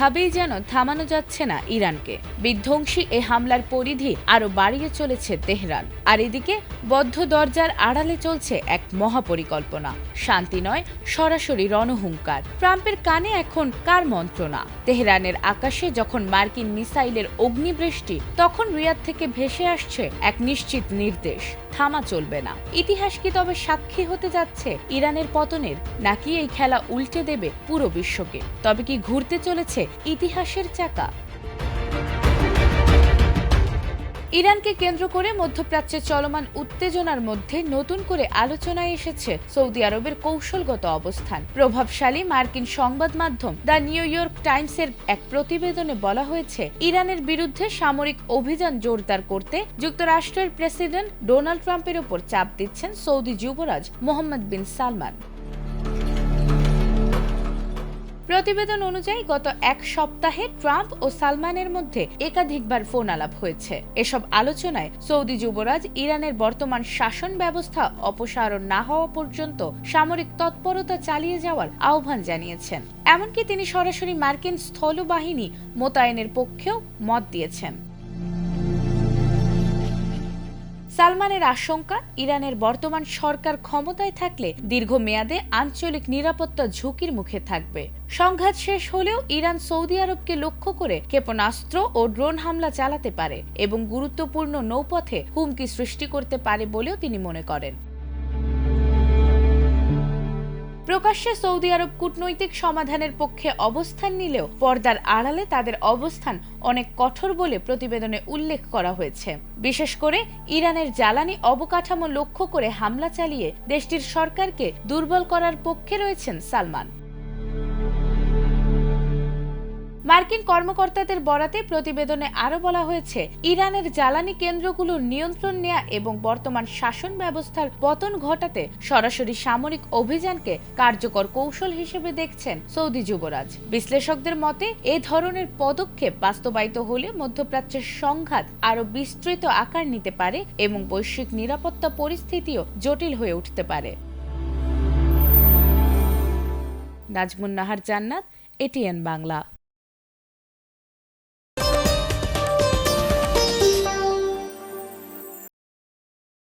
কোনোভাবেই যেন থামানো যাচ্ছে না ইরানকে। বিধ্বংসী এ হামলার পরিধি আরও বাড়িয়ে চলেছে তেহরান। আর এদিকে বদ্ধ দরজার আড়ালে চলছে এক মহাপরিকল্পনা। শান্তি নয়, সরাসরি রণহুঙ্কার। ট্রাম্পের কানে এখন কার মন্ত্রণা? তেহরানের আকাশে যখন মার্কিন মিসাইলের অগ্নিবৃষ্টি, তখন রিয়াদ থেকে ভেসে আসছে এক নিশ্চিত নির্দেশ: থামা চলবে না। ইতিহাস কি তবে সাক্ষী হতে যাচ্ছে ইরানের পতনের, নাকি এই খেলা উল্টে দেবে পুরো বিশ্বকে? তবে কি ঘুরতে চলেছে ইতিহাসের চাকা? ইরানকে কেন্দ্র করে মধ্যপ্রাচ্যে চলমান উত্তেজনার মধ্যে নতুন করে আলোচনায় এসেছে সৌদি আরবের কৌশলগত অবস্থান। প্রভাবশালী মার্কিন সংবাদ মাধ্যম দ্য নিউ ইয়র্ক টাইমসের এক প্রতিবেদনে বলা হয়েছে, ইরানের বিরুদ্ধে সামরিক অভিযান জোরদার করতে যুক্তরাষ্ট্রের প্রেসিডেন্ট ডোনাল্ড ট্রাম্পের উপর চাপ দিচ্ছেন সৌদি যুবরাজ মোহাম্মদ বিন সালমান। প্রতিবেদন অনুযায়ী গত এক সপ্তাহে ট্রাম্প ও সালমানের মধ্যে একাধিকবার ফোন আলাপ হয়েছে। এসব আলোচনায় সৌদি যুবরাজ ইরানের বর্তমান শাসন ব্যবস্থা অপসারণ না হওয়া পর্যন্ত সামরিক তৎপরতা চালিয়ে যাওয়ার আহ্বান জানিয়েছেন। এমনকি তিনি সরাসরি মার্কিন স্থলবাহিনী মোতায়েনের পক্ষেও মত দিয়েছেন। সালমানের আশঙ্কা, ইরানের বর্তমান সরকার ক্ষমতায় থাকলে দীর্ঘমেয়াদে আঞ্চলিক নিরাপত্তা ঝুঁকির মুখে থাকবে। সংঘাত শেষ হলেও ইরান সৌদি আরবকে লক্ষ্য করে ক্ষেপণাস্ত্র ও ড্রোন হামলা চালাতে পারে এবং গুরুত্বপূর্ণ নৌপথে হুমকি সৃষ্টি করতে পারে বলেও তিনি মনে করেন। প্রকাশ্যে সৌদি আরব কূটনৈতিক সমাধানের পক্ষে অবস্থান নিলেও পর্দার আড়ালে তাদের অবস্থান অনেক কঠোর বলে প্রতিবেদনে উল্লেখ করা হয়েছে। বিশেষ করে ইরানের জ্বালানি অবকাঠামো লক্ষ্য করে হামলা চালিয়ে দেশটির সরকারকে দুর্বল করার পক্ষে রয়েছেন সালমান। মার্কিন কর্মকর্তাদের বরাতে প্রতিবেদনে আরও বলা হয়েছে, ইরানের জ্বালানি কেন্দ্রগুলোর নিয়ন্ত্রণ নেয়া এবং বর্তমান শাসন ব্যবস্থার পতন ঘটাতে সরাসরি সামরিক অভিযানকে কার্যকর কৌশল হিসেবে দেখছেন সৌদি যুবরাজ। বিশ্লেষকদের মতে এ ধরনের পদক্ষেপ বাস্তবায়িত হলে মধ্যপ্রাচ্যের সংঘাত আরও বিস্তৃত আকার নিতে পারে এবং বৈশ্বিক নিরাপত্তা পরিস্থিতিও জটিল হয়ে উঠতে পারে। নাজমুন নাহার জান্নাত, এটিএন বাংলা।